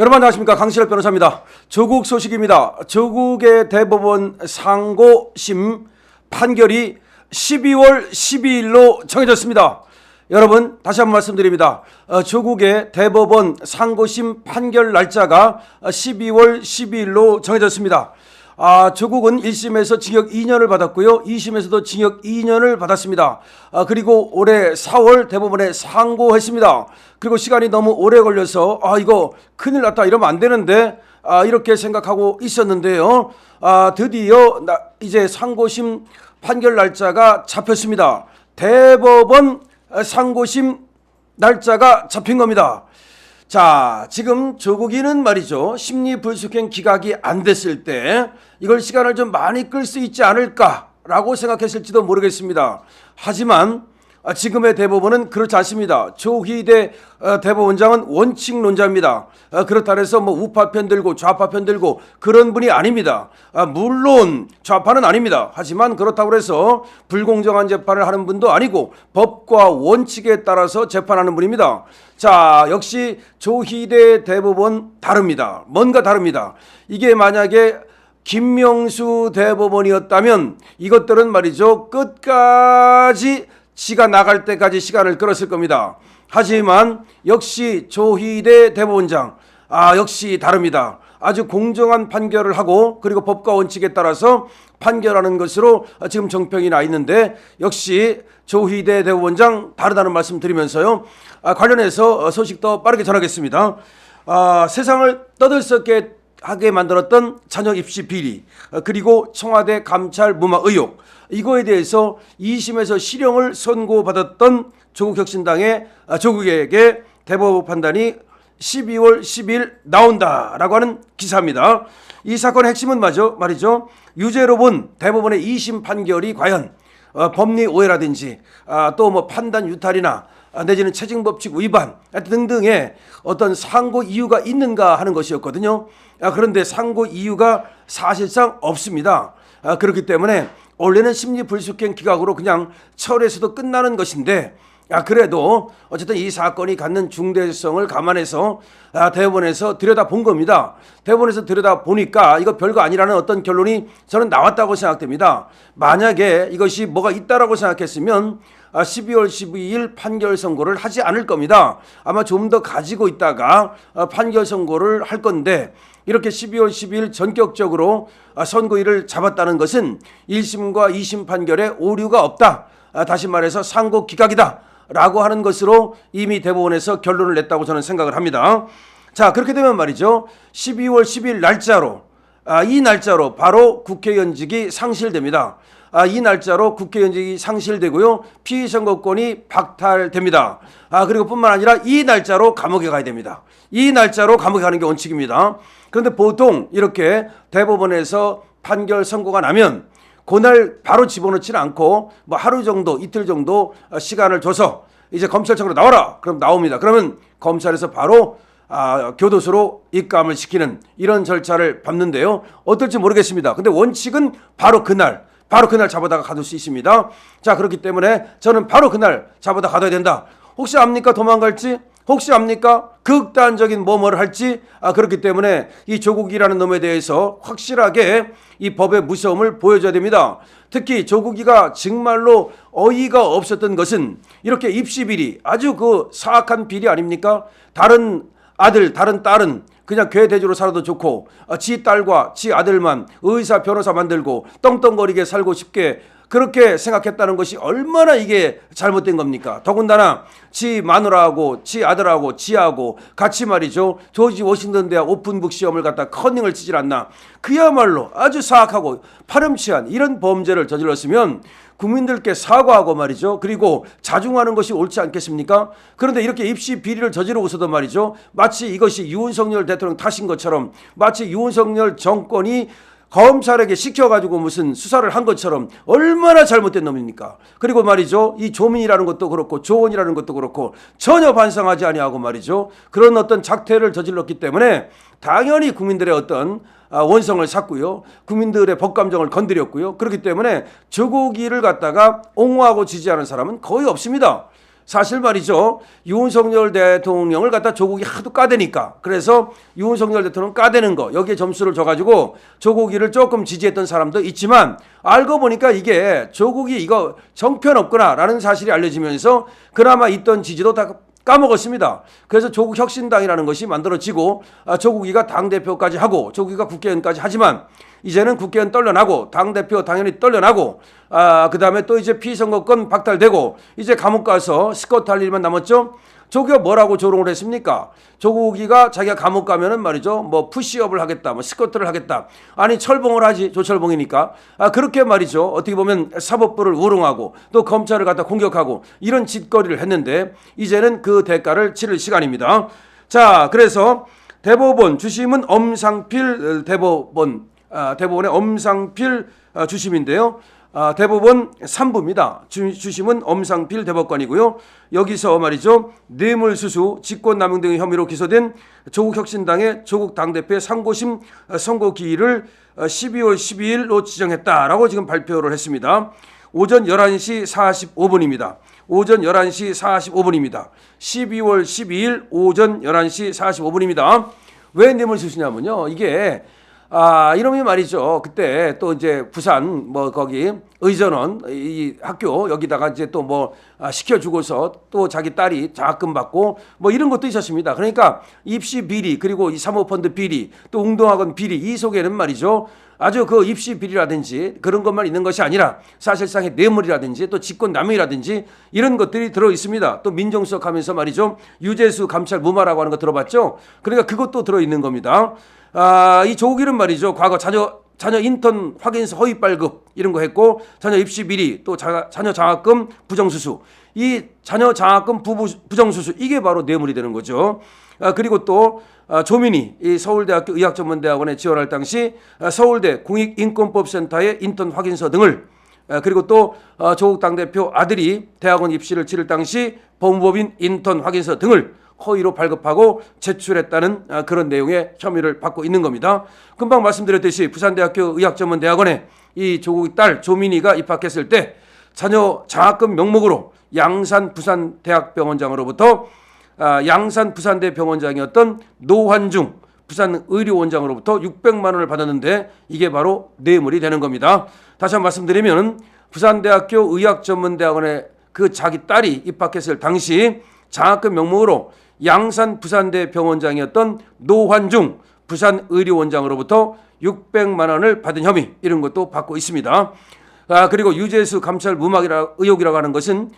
여러분 안녕하십니까, 강신엽 변호사입니다. 조국 소식입니다. 조국의 대법원 상고심 판결이 12월 12일로 정해졌습니다. 여러분 다시 한번 말씀드립니다. 조국의 대법원 상고심 판결 날짜가 12월 12일로 정해졌습니다. 조국은 1심에서 징역 2년을 받았고요. 2심에서도 징역 2년을 받았습니다. 그리고 올해 4월 대법원에 상고했습니다. 그리고 시간이 너무 오래 걸려서 이거 큰일 났다, 이러면 안 되는데 이렇게 생각하고 있었는데요. 드디어 이제 상고심 판결 날짜가 잡혔습니다. 대법원 상고심 날짜가 잡힌 겁니다. 자, 지금 조국이는 말이죠, 심리불수행 기각이 안 됐을 때 이걸 시간을 좀 많이 끌 수 있지 않을까라고 생각했을지도 모르겠습니다. 하지만 지금의 대법원은 그렇지 않습니다. 조희대 대법원장은 원칙론자입니다. 그렇다 해서 우파 편 들고 좌파 편 들고 그런 분이 아닙니다. 물론 좌파는 아닙니다. 하지만 그렇다고 해서 불공정한 재판을 하는 분도 아니고 법과 원칙에 따라서 재판하는 분입니다. 자, 역시 조희대 대법원 다릅니다. 뭔가 다릅니다. 이게 만약에 김명수 대법원이었다면 이것들은 말이죠, 끝까지 지가 나갈 때까지 시간을 끌었을 겁니다. 하지만 역시 조희대 대법원장 역시 다릅니다. 아주 공정한 판결을 하고 그리고 법과 원칙에 따라서 판결하는 것으로 지금 정평이 나 있는데, 역시 조희대 대법원장 다르다는 말씀 드리면서요, 관련해서 소식 더 빠르게 전하겠습니다. 세상을 떠들썩게 하게 만들었던 자녀 입시 비리, 그리고 청와대 감찰 무마 의혹, 이거에 대해서 2심에서 실형을 선고받았던 조국혁신당의 조국에게 대법원 판단이 12월 10일 나온다라고 하는 기사입니다. 이 사건의 핵심은 말이죠, 유죄로 본 대법원의 2심 판결이 과연 법리 오해라든지 또 판단 유탈이나 내지는 체증법칙 위반 등등의 어떤 상고 이유가 있는가 하는 것이었거든요. 그런데 상고 이유가 사실상 없습니다. 그렇기 때문에 원래는 심리불수행 기각으로 그냥 처리해서도 끝나는 것인데, 그래도 어쨌든 이 사건이 갖는 중대성을 감안해서 대법원에서 들여다본 겁니다. 대법원에서 들여다보니까 이거 별거 아니라는 어떤 결론이 저는 나왔다고 생각됩니다. 만약에 이것이 뭐가 있다라고 생각했으면 12월 12일 판결 선고를 하지 않을 겁니다. 아마 좀 더 가지고 있다가 판결 선고를 할 건데, 이렇게 12월 12일 전격적으로 선고일을 잡았다는 것은 1심과 2심 판결에 오류가 없다, 다시 말해서 상고 기각이다 라고 하는 것으로 이미 대법원에서 결론을 냈다고 저는 생각을 합니다. 자, 그렇게 되면 말이죠, 12월 10일 날짜로 이 날짜로 바로 국회의원직이 상실됩니다. 이 날짜로 국회의원직이 상실되고요, 피의선거권이 박탈됩니다. 그리고 뿐만 아니라 이 날짜로 감옥에 가야 됩니다. 이 날짜로 감옥에 가는 게 원칙입니다. 그런데 보통 이렇게 대법원에서 판결 선고가 나면 그날 바로 집어넣지는 않고 하루 정도, 이틀 정도 시간을 줘서 이제 검찰청으로 나와라, 그럼 나옵니다. 그러면 검찰에서 바로 교도소로 입감을 시키는 이런 절차를 밟는데요, 어떨지 모르겠습니다. 근데 원칙은 바로 그날 잡아다가 가둘 수 있습니다. 자, 그렇기 때문에 저는 바로 그날 잡아다 가둬야 된다. 혹시 압니까? 도망갈지? 혹시 압니까? 극단적인 뭐를 할지? 그렇기 때문에 이 조국이라는 놈에 대해서 확실하게 이 법의 무서움을 보여줘야 됩니다. 특히 조국이가 정말로 어이가 없었던 것은 이렇게 입시 비리, 아주 사악한 비리 아닙니까? 다른 아들, 다른 딸은 그냥 괴대주로 살아도 좋고 지 딸과 지 아들만 의사, 변호사 만들고 떵떵거리게 살고 싶게 그렇게 생각했다는 것이 얼마나 이게 잘못된 겁니까? 더군다나 지 마누라하고 지 아들하고 지하고 같이 말이죠, 조지 워싱턴 대학 오픈북 시험을 갖다 커닝을 치질 않나. 그야말로 아주 사악하고 파렴치한 이런 범죄를 저질렀으면 국민들께 사과하고 말이죠, 그리고 자중하는 것이 옳지 않겠습니까? 그런데 이렇게 입시 비리를 저지르고서도 말이죠, 마치 이것이 윤석열 대통령 탓인 것처럼, 마치 윤석열 정권이 검찰에게 시켜가지고 무슨 수사를 한 것처럼 얼마나 잘못된 놈입니까? 그리고 말이죠, 이 조민이라는 것도 그렇고 조원이라는 것도 그렇고 전혀 반성하지 아니하고 말이죠, 그런 어떤 작태를 저질렀기 때문에 당연히 국민들의 어떤 원성을 샀고요, 국민들의 법감정을 건드렸고요. 그렇기 때문에 조국이를 갖다가 옹호하고 지지하는 사람은 거의 없습니다. 사실 말이죠. 윤석열 대통령을 갖다 조국이 하도 까대니까 그래서 윤석열 대통령 까대는 거 여기에 점수를 줘가지고 조국이를 조금 지지했던 사람도 있지만 알고 보니까 이게 조국이 이거 정편없구나라는 사실이 알려지면서 그나마 있던 지지도 다 까먹었습니다. 그래서 조국혁신당이라는 것이 만들어지고 조국이가 당대표까지 하고 조국이가 국회의원까지 하지만 이제는 국회의원 떨려나고 당대표 당연히 떨려나고 그다음에 또 이제 피선거권 박탈되고 이제 감옥 가서 스쿼트 할 일만 남았죠. 조국이가 뭐라고 조롱을 했습니까? 조국이가 자기가 감옥 가면은 말이죠. 뭐 푸시업을 하겠다, 뭐 스쿼트를 하겠다. 아니 철봉을 하지 조철봉이니까. 그렇게 말이죠. 어떻게 보면 사법부를 우롱하고 또 검찰을 갖다 공격하고 이런 짓거리를 했는데 이제는 그 대가를 치를 시간입니다. 자, 그래서 대법원 주심은 엄상필 대법원의 엄상필 주심인데요. 대법원 3부입니다. 주심은 엄상필 대법관이고요. 여기서 말이죠. 뇌물수수, 직권남용 등의 혐의로 기소된 조국혁신당의 조국 당대표의 상고심 선고 기일을 12월 12일로 지정했다라고 지금 발표를 했습니다. 오전 11시 45분입니다. 오전 11시 45분입니다. 12월 12일 오전 11시 45분입니다. 왜 뇌물수수냐면요. 이게 이놈이 말이죠. 그때 또 이제 부산 뭐 거기 의전원 이 학교 여기다가 이제 또 뭐 시켜주고서 또 자기 딸이 장학금 받고 뭐 이런 것도 있었습니다. 그러니까 입시 비리 그리고 이 사모펀드 비리 또 웅동학원 비리 이 속에는 말이죠. 아주 그 입시 비리라든지 그런 것만 있는 것이 아니라 사실상의 뇌물이라든지 또 직권남용이라든지 이런 것들이 들어 있습니다. 또 민정수석 하면서 말이죠. 유재수 감찰 무마라고 하는 거 들어봤죠? 그러니까 그것도 들어 있는 겁니다. 이 조국이는 말이죠. 과거 자녀 인턴 확인서 허위 발급 이런 거 했고 자녀 입시 비리 또 자녀 장학금 부정수수 이 자녀 장학금 부정수수 이게 바로 뇌물이 되는 거죠. 그리고 또 조민희 이 서울대학교 의학전문대학원에 지원할 당시 서울대 공익인권법센터의 인턴 확인서 등을 그리고 또 조국 당대표 아들이 대학원 입시를 치를 당시 법무법인 인턴 확인서 등을 허위로 발급하고 제출했다는 그런 내용의 혐의를 받고 있는 겁니다. 금방 말씀드렸듯이 부산대학교 의학전문대학원에 이 조국의 딸 조민희가 입학했을 때 자녀 장학금 명목으로 양산 부산대학병원장으로부터 양산 부산대 병원장이었던 노환중 부산의료원장으로부터 600만 원을 받았는데 이게 바로 뇌물이 되는 겁니다. 다시 한번 말씀드리면 부산대학교 의학전문대학원에 그 자기 딸이 입학했을 당시 장학금 명목으로 양산 부산대 병원장이었던 노환중 부산의료원장으로부터 600만 원을 받은 혐의 이런 것도 받고 있습니다. 그리고 유재수 감찰 무마 의혹이라고 하는 것은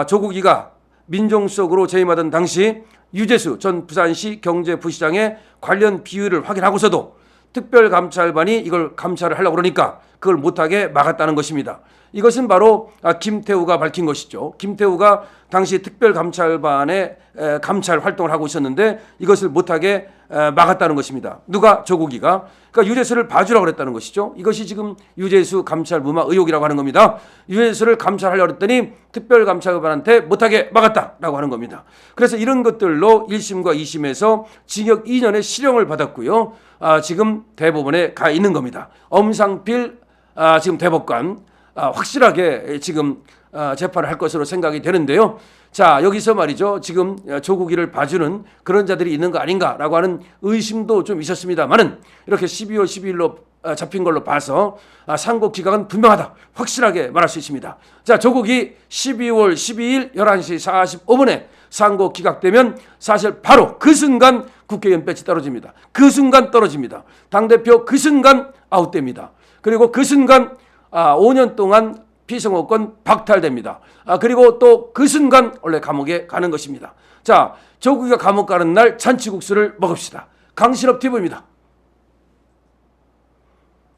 조국이가 민정수석으로 재임하던 당시 유재수 전 부산시 경제부시장의 관련 비위를 확인하고서도 특별감찰반이 이걸 감찰을 하려고 그러니까 그걸 못하게 막았다는 것입니다. 이것은 바로 김태우가 밝힌 것이죠. 김태우가 당시 특별감찰반의 감찰 활동을 하고 있었는데 이것을 못하게 막았다는 것입니다. 누가? 조국이가. 그러니까 유재수를 봐주라고 그랬다는 것이죠. 이것이 지금 유재수 감찰 무마 의혹이라고 하는 겁니다. 유재수를 감찰하려고 했더니 특별감찰반한테 못하게 막았다라고 하는 겁니다. 그래서 이런 것들로 1심과 2심에서 징역 2년의 실형을 받았고요. 지금 대법원에 가 있는 겁니다. 엄상필 지금 대법관 확실하게 지금 재판을 할 것으로 생각이 되는데요. 자, 여기서 말이죠. 지금 조국이를 봐주는 그런 자들이 있는 거 아닌가라고 하는 의심도 좀 있었습니다만은 이렇게 12월 12일로 잡힌 걸로 봐서 상고 기각은 분명하다. 확실하게 말할 수 있습니다. 자, 조국이 12월 12일 11시 45분에 상고 기각되면 사실 바로 그 순간 국회의원 배치 떨어집니다. 그 순간 떨어집니다. 당대표 그 순간 아웃됩니다. 그리고 그 순간 5년 동안 피선거권 박탈됩니다. 그리고 또 그 순간 원래 감옥에 가는 것입니다. 자, 조국이가 감옥 가는 날 잔치국수를 먹읍시다. 강신업 TV입니다.